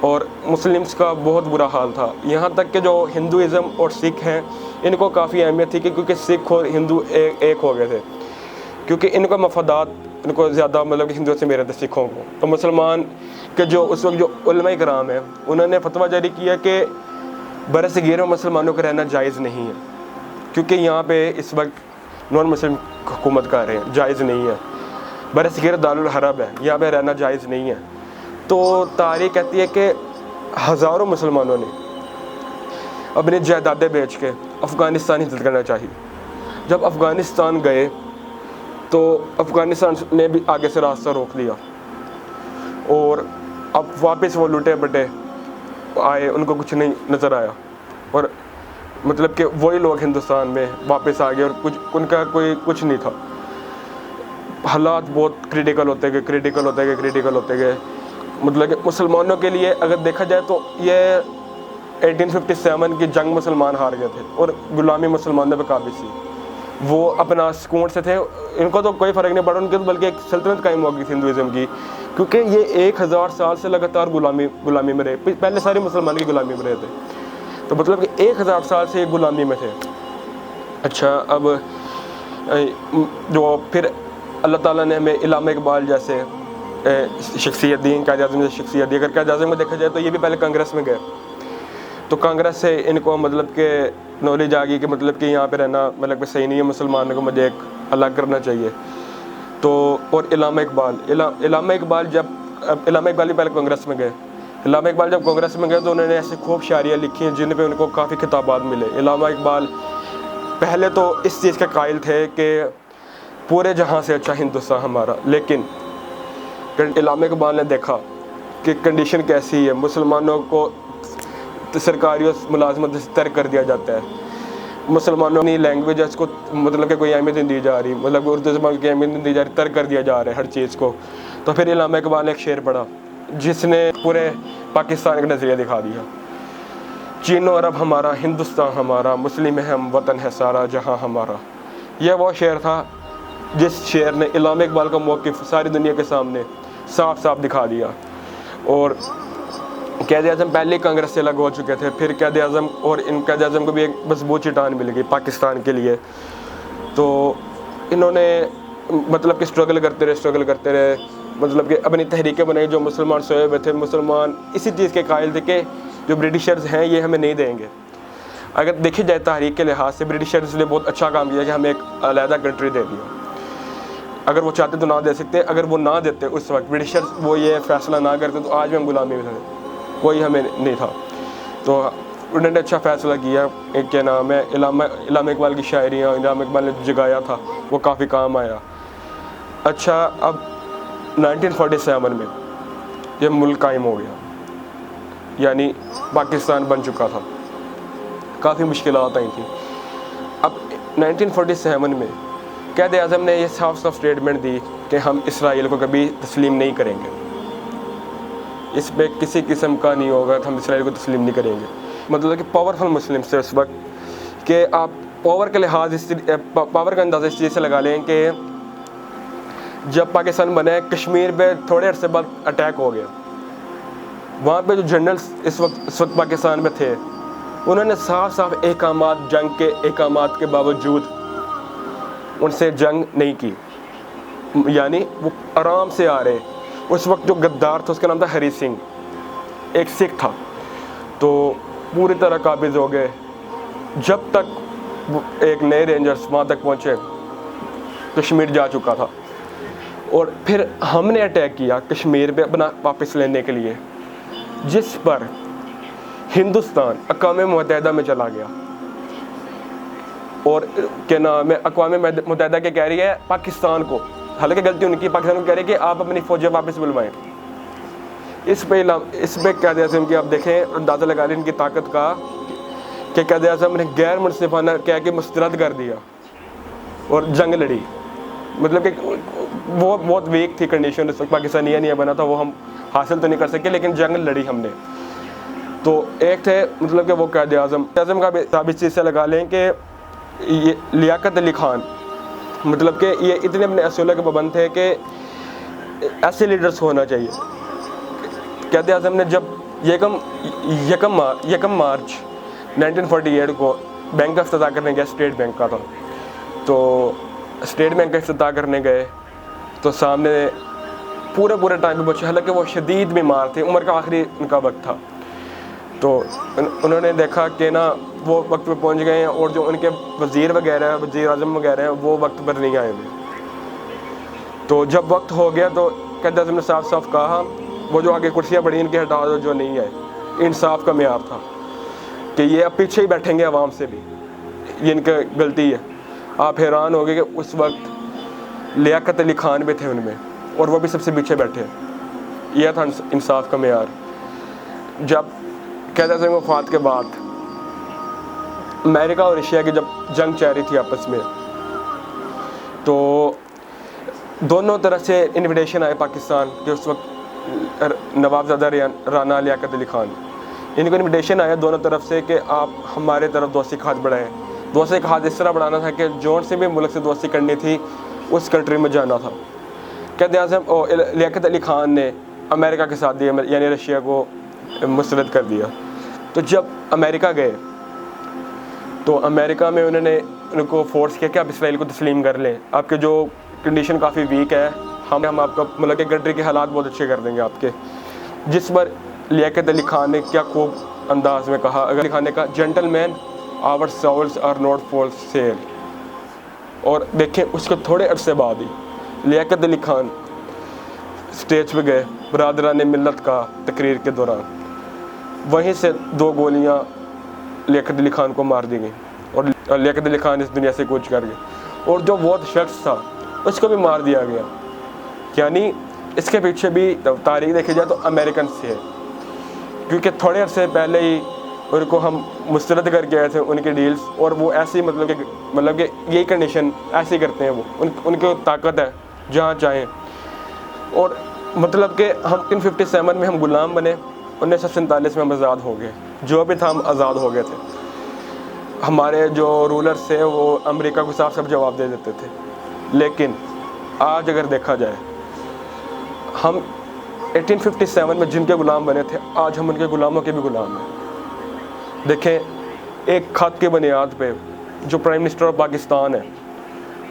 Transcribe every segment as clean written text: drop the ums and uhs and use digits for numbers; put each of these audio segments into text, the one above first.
اور مسلمس کا بہت برا حال تھا. یہاں تک کہ جو ہندوازم اور سکھ ہیں ان کو کافی اہمیت تھی کیونکہ سکھ اور ہندو ایک ہو گئے تھے, کیونکہ ان کا مفادات ان کو زیادہ مطلب کہ ہندوؤں سے میرے تھے سکھوں کو. تو مسلمان کے جو اس وقت جو علماء کرام ہیں انہوں نے فتویٰ جاری کیا کہ بر صغیر میں مسلمانوں کا رہنا جائز نہیں ہے, کیونکہ یہاں پہ اس وقت نان مسلم حکومت کر رہے ہیں, جائز نہیں ہے. بر صغیر دارالحرب ہے, یہاں پہ رہنا جائز نہیں ہے. تو تاریخ کہتی ہے کہ ہزاروں مسلمانوں نے اپنی جائیدادیں بیچ کے افغانستان ہجرت کرنا چاہیے. جب افغانستان گئے تو افغانستان نے بھی آگے سے راستہ روک لیا, اور اب واپس وہ لوٹے بٹے آئے, ان کو کچھ نہیں نظر آیا, اور مطلب کہ وہی لوگ ہندوستان میں واپس آ گئے اور کچھ ان کا کوئی کچھ نہیں تھا. حالات بہت کریٹیکل ہوتے گئے. مطلب کہ مسلمانوں کے لیے اگر دیکھا جائے تو یہ 1857 کی جنگ مسلمان ہار گئے تھے اور غلامی مسلمانوں پہ قابض تھی. وہ اپنا سکون سے تھے, ان کو تو کوئی فرق نہیں پڑا ان کے, بلکہ ایک سلطنت قائم ہو گئی تھی ہندوازم کی, کیونکہ یہ 1000 سال سے لگاتار غلامی میں رہے. پہلے سارے مسلمان کی غلامی میں رہے تھے, تو مطلب کہ 1000 سال سے یہ غلامی میں تھے. اچھا, اب جو پھر اللہ تعالیٰ نے ہمیں علامہ اقبال جیسے شخصیت دی, قائد اعظم جیسی شخصیت دی. اگر قائد اعظم میں دیکھا جائے تو یہ بھی پہلے کانگریس میں گئے, تو کانگریس سے ان کو مطلب کہ نالج آ گئی کہ مطلب کہ یہاں پہ رہنا مطلب کہ صحیح نہیں ہے, مسلمانوں کو مجھے ایک الگ کرنا چاہیے. تو اور علامہ اقبال بھی پہلے کانگریس میں گئے. علامہ اقبال جب کانگریس میں گئے تو انہوں نے ایسے خوب شاعریاں لکھی ہیں جن پہ ان کو کافی خطابات ملے. علامہ اقبال پہلے تو اس چیز کے قائل تھے کہ پورے جہاں سے اچھا ہندوستان ہمارا, لیکن علامہ اقبال نے دیکھا کہ کنڈیشن کیسی ہے, مسلمانوں کو سرکاری ملازمت سے ترک کر دیا جاتا ہے, مسلمانوں کی لینگویج ہے اس کو مطلب کہ کوئی اہمیت نہیں دی جا رہی, مطلب اردو زبان کی اہمیت نہیں دی جا رہی, ترک کر دیا جا رہا ہے ہر چیز کو. تو پھر علامہ اقبال نے ایک شعر پڑھا جس نے پورے پاکستان کا نظریہ دکھا دیا. چین و عرب ہمارا, ہندوستان ہمارا, مسلم ہے ہم, وطن ہے سارا جہاں ہمارا. یہ وہ شعر تھا جس شعر نے علامہ اقبال کا موقف ساری دنیا کے سامنے صاف صاف دکھا دیا. اور قائد اعظم پہلے کانگریس سے الگ ہو چکے تھے, پھر قائد اعظم اور ان قائد اعظم کو بھی ایک مضبوط چٹان مل گئی پاکستان کے لیے. تو انہوں نے مطلب کہ اسٹرگل کرتے رہے, مطلب کہ اپنی تحریکیں بنائی. جو مسلمان سوئے ہوئے تھے, مسلمان اسی چیز کے قائل تھے کہ جو برٹشرز ہیں یہ ہمیں نہیں دیں گے. اگر دیکھی جائے تحریک کے لحاظ سے برٹشرز نے بہت اچھا کام کیا کہ ہمیں ایک علیحدہ کنٹری دے دیا. اگر وہ چاہتے تو نہ دے سکتے, اگر وہ نہ دیتے اس وقت برٹشرز وہ یہ فیصلہ نہ کرتے تو آج بھی ہم غلامی میں تھے, کوئی ہمیں نہیں تھا. تو انہوں نے اچھا فیصلہ کیا. کیا نام ہے, علامہ اقبال کی شاعریاں علامہ اقبال نے جگایا تھا وہ کافی کام آیا. اچھا, اب 1947 میں یہ ملک قائم ہو گیا, یعنی پاکستان بن چکا تھا. کافی مشکلات آئی تھیں. اب 1947 میں قائد اعظم نے یہ صاف اسٹیٹمنٹ دی کہ ہم اسرائیل کو کبھی تسلیم نہیں کریں گے, اس پہ کسی قسم کا نہیں ہوگا, ہم اسرائیل کو تسلیم نہیں کریں گے. مطلب کہ پاورفل مسلم سے اس وقت کہ آپ پاور کے لحاظ پاور کا اندازہ اس چیز سے لگا لیں کہ جب پاکستان بنا کشمیر پہ تھوڑے عرصے بعد اٹیک ہو گیا. وہاں پہ جو جنرلز اس وقت پاکستان میں تھے انہوں نے صاف احکامات, جنگ کے احکامات کے باوجود ان سے جنگ نہیں کی, یعنی وہ آرام سے آ رہے. اس وقت جو غدار تھا اس کا نام تھا ہری سنگھ, ایک سکھ تھا, تو پوری طرح قابض ہو گئے. جب تک ایک نئے رینجرز وہاں تک پہنچے کشمیر جا چکا تھا, اور پھر ہم نے اٹیک کیا کشمیر پہ اپنا واپس لینے کے لیے, جس پر ہندوستان اقوام متحدہ میں چلا گیا. اور کیا نام ہے, اقوام متحدہ کے کہہ رہی ہے پاکستان کو, حالانکہ غلطی ان کی, پاکستان کو کہہ رہی ہے کہ آپ اپنی فوجیں واپس بلوائیں. اس پہ قائد اعظم کی آپ دیکھیں اندازہ لگا لیں ان کی طاقت کا کہ قائد اعظم نے غیر منصفانہ کہہ کے مسترد کر دیا اور جنگ لڑی. مطلب کہ وہ بہت ویک تھی کنڈیشن اس وقت, پاکستان یہ نہیں بنا تھا, وہ ہم حاصل تو نہیں کر سکے لیکن جنگ لڑی ہم نے. تو ایک تھے مطلب کہ وہ قائد اعظم کا بھی ثابت چیز سے لگا لیں کہ یہ لیاقت علی خان, مطلب کہ یہ اتنے اپنے اصولوں کے پابند تھے کہ ایسے لیڈرز ہونا چاہیے. قائد اعظم نے جب یکم مارچ 1948 کو بینک کا افتتاح کرنے گیا، اسٹیٹ بینک کا تھا. تو اسٹیٹ بینک کا افتتاح کرنے گئے تو سامنے پورے ٹائم پہ بچے، حالانکہ وہ شدید بیمار تھے، عمر کا آخری ان کا وقت تھا. تو انہوں نے دیکھا کہ نا وہ وقت پہ پہنچ گئے ہیں، اور جو ان کے وزیر وغیرہ ہیں، وزیر اعظم وغیرہ ہیں، وہ وقت پر نہیں آئے ہوئے. تو جب وقت ہو گیا تو قائد اعظم نے صاف کہا وہ جو آگے کرسیاں پڑی ان کی ہٹا دو جو نہیں آئے. انصاف کا معیار تھا کہ یہ اب پیچھے ہی بیٹھیں گے عوام سے بھی، یہ ان کی غلطی ہے. آپ حیران ہو گئے کہ اس وقت لیاقت علی خان بھی تھے ان میں، اور وہ بھی سب سے پیچھے بیٹھے. یہ تھا انصاف کا معیار. جب قائد اعظم وفات کے بعد امریکہ اور رشیا کی جب جنگ چل رہی تھی آپس میں، تو دونوں طرف سے انویٹیشن آئے پاکستان کے اس وقت نوابزادہ رانا لیاقت علی خان، ان کو انویٹیشن آیا دونوں طرف سے کہ آپ ہمارے طرف دوستی خط بڑھائیں. دوستی خط اس طرح بڑھانا تھا کہ جون سے بھی ملک سے دوستی کرنی تھی اس کنٹری میں جانا تھا. قائد اعظم لیاقت علی خان نے امریکہ کے ساتھ دیا، یعنی رشیا کو مسترد کر دیا. تو جب امریکہ گئے تو امریکہ میں انہوں نے ان کو فورس کیا کہ آپ اسرائیل کو تسلیم کر لیں، آپ کے جو کنڈیشن کافی ویک ہے، ہم آپ کا مطلب کہ کنٹری کے حالات بہت اچھے کر دیں گے آپ کے. جس پر لیاقت علی خان نے کیا خوب انداز میں کہا، علی خان نے کہا gentlemen our souls are not for sale. اور دیکھیں اس کے تھوڑے عرصے بعد ہی لیاقت علی خان اسٹیج پہ گئے برادران ملت کا تقریر کے دوران، وہیں سے 2 گولیاں لیاقت علی خان کو مار دی گئیں، اور لیاقت علی خان اس دنیا سے کوچ کر گئے. اور جو وہ شخص تھا اس کو بھی مار دیا گیا. یعنی اس کے پیچھے بھی تاریخ دیکھی جائے تو امریکن سے ہے، کیونکہ تھوڑے عرصے پہلے ہی ان کو ہم مسترد کر کے آئے تھے ان کے ڈیلز، اور وہ ایسی مطلب کہ یہی کنڈیشن ایسے کرتے ہیں. وہ ان کی طاقت ہے جہاں چاہیں. اور مطلب کہ ہم 1957 میں ہم غلام بنے، 1947 میں ہم آزاد ہو گئے. جو بھی تھا ہم آزاد ہو گئے تھے. ہمارے جو رولرز تھے وہ امریکہ کو صاف جواب دے دیتے تھے. لیکن آج اگر دیکھا جائے، ہم 1857 میں جن کے غلام بنے تھے آج ہم ان کے غلاموں کے بھی غلام ہیں. دیکھیں ایک خط کی بنیاد پہ جو پرائم منسٹر آف پاکستان ہے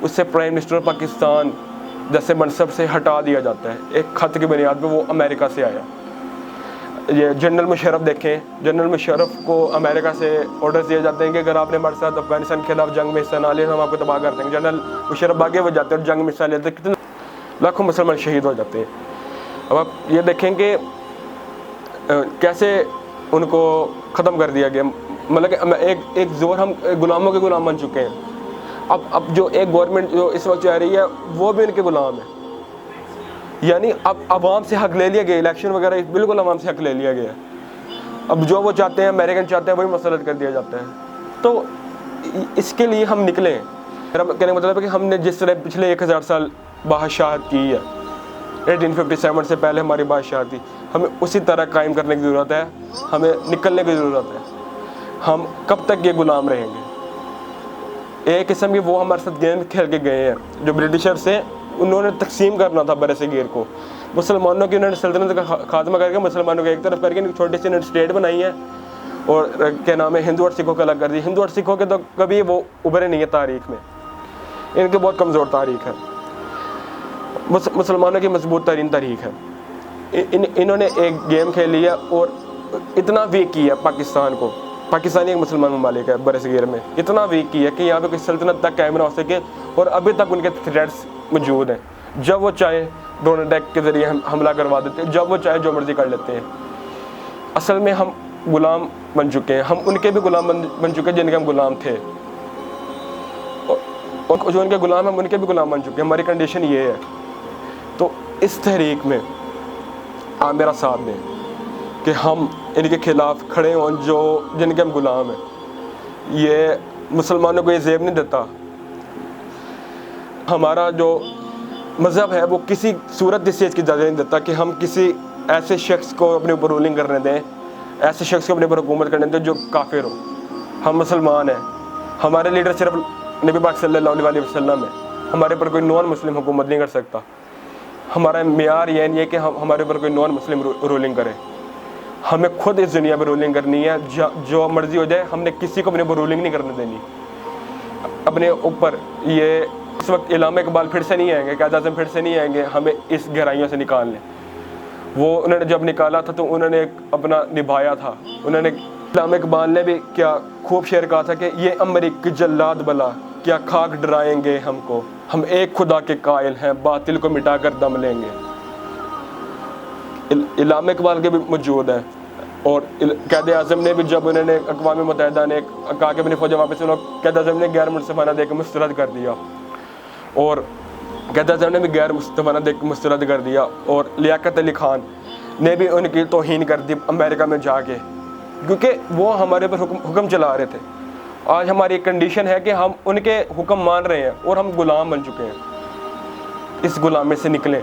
اس سے پرائم منسٹر آف پاکستان جیسے منصب سے ہٹا دیا جاتا ہے. ایک خط کی بنیاد پہ وہ امریکہ سے آیا. یہ جنرل مشرف دیکھیں، جنرل مشرف کو امریکہ سے آرڈرز دیے جاتے ہیں کہ اگر آپ نے ہمارے ساتھ افغانستان کے خلاف جنگ میں حصہ نہ لیا تو ہم آپ کو تباہ کر دیں گے. جنرل مشرف آگے ہو جاتے ہیں اور جنگ میں حصہ لیتے ہیں، کتنے لاکھوں مسلمان شہید ہو جاتے ہیں. اب آپ یہ دیکھیں کہ کیسے ان کو ختم کر دیا گیا. مطلب کہ ایک زور ہم غلاموں کے غلام بن چکے ہیں. اب جو ایک گورنمنٹ جو اس وقت چاہ رہی ہے وہ بھی ان کے غلام ہے. یعنی اب عوام سے حق لے لیا گیا، الیکشن وغیرہ بالکل عوام سے حق لے لیا گیا. اب جو وہ چاہتے ہیں امریکن چاہتے ہیں وہی مسلط کر دیا جاتا ہے. تو اس کے لیے ہم نکلیں. میرا کہنے کا مطلب ہے کہ ہم نے جس طرح پچھلے 1000 سال بادشاہت کی ہے، 1857 سے پہلے ہماری بادشاہت تھی، ہمیں اسی طرح قائم کرنے کی ضرورت ہے. ہمیں نکلنے کی ضرورت ہے. ہم کب تک یہ غلام رہیں گے؟ ایک قسم کی وہ ہمارے ساتھ گیم کھیل کے گئے ہیں جو برٹشر سے انہوں نے تقسیم کرنا تھا برِ صغیر کو. مسلمانوں کی انہوں نے سلطنت کا خاتمہ کر کے مسلمانوں کو ایک طرف کر کے چھوٹی سی اسٹیٹ بنائی ہے، اور کیا نام ہے ہندو اور سکھوں کو الگ کر دی. ہندو اور سکھوں کے تو کبھی وہ ابھرے نہیں ہے تاریخ میں، ان کی بہت کمزور تاریخ ہے. مسلمانوں کی مضبوط ترین تاریخ ہے. انہوں نے ایک گیم کھیل لیا اور اتنا ویک کیا پاکستان کو. پاکستان ایک مسلمان ممالک ہے برِ صغیر میں، اتنا ویک کیا کہ یہاں پہ کوئی سلطنت تک قائم نہ ہو سکے، اور ابھی تک ان کے تھریٹس موجود ہیں. جب وہ چاہیں ڈرون اٹیک کے ذریعے حملہ کروا دیتے ہیں، جب وہ چاہیں جو مرضی کر لیتے ہیں. اصل میں ہم غلام بن چکے ہیں. ہم ان کے بھی غلام بن چکے ہیں جن کے ہم غلام تھے، اور جو ان کے غلام ہیں ہم ان کے بھی غلام بن چکے ہیں. ہماری کنڈیشن یہ ہے. تو اس تحریک میں آپ میرا ساتھ دیں کہ ہم ان کے خلاف کھڑے ہوں جن کے ہم غلام ہیں. یہ مسلمانوں کو یہ زیب نہیں دیتا. ہمارا جو مذہب ہے وہ کسی صورت اس چیز کی اجازت نہیں دیتا کہ ہم کسی ایسے شخص کو اپنے اوپر رولنگ کرنے دیں، ایسے شخص کو اپنے اوپر حکومت کرنے دیں جو کافر ہو. ہم مسلمان ہیں. ہمارے لیڈر صرف نبی پاک صلی اللہ علیہ وسلم ہے. ہمارے اوپر کوئی نان مسلم حکومت نہیں کر سکتا. ہمارا معیار یہ نہیں ہے کہ ہمارے اوپر کوئی نان مسلم رولنگ کرے. ہمیں خود اس دنیا پہ رولنگ کرنی ہے، جو مرضی ہو جائے، ہم نے کسی کو اپنے اوپر رولنگ نہیں کرنے دینی اپنے اوپر۔ یہ اس وقت علامہ اقبال پھر سے نہیں آئیں گے، قائد اعظم پھر سے نہیں آئیں گے ہمیں اس گہرائیوں سے نکالنے۔ وہ انہوں نے جب نکالا تھا تو انہوں نے اپنا نبھایا تھا۔ انہوں نے، علامہ اقبال نے بھی کیا خوب شعر کہا تھا کہ یہ امریک جلاد بلا کیا خاک ڈرائیں گے ہم کو، ہم ایک خدا کے قائل ہیں باطل کو مٹا کر دم لیں گے۔ علامہ اقبال کے بھی موجود ہے۔ اور قائد اعظم نے بھی جب انہوں نے اقوام متحدہ نے کہا کہ اپنی فوجیں واپس لو، قائد اعظم نے غیر منصفانہ دے کے مسترد کر دیا، اور قائد اعظم نے بھی غیر منصفانہ دے کے مسترد کر دیا۔ اور لیاقت علی خان نے بھی ان کی توہین کر دی امریکہ میں جا کے، کیونکہ وہ ہمارے پر حکم چلا رہے تھے۔ آج ہماری کنڈیشن ہے کہ ہم ان کے حکم مان رہے ہیں اور ہم غلام بن چکے ہیں۔ اس غلامی سے نکلیں۔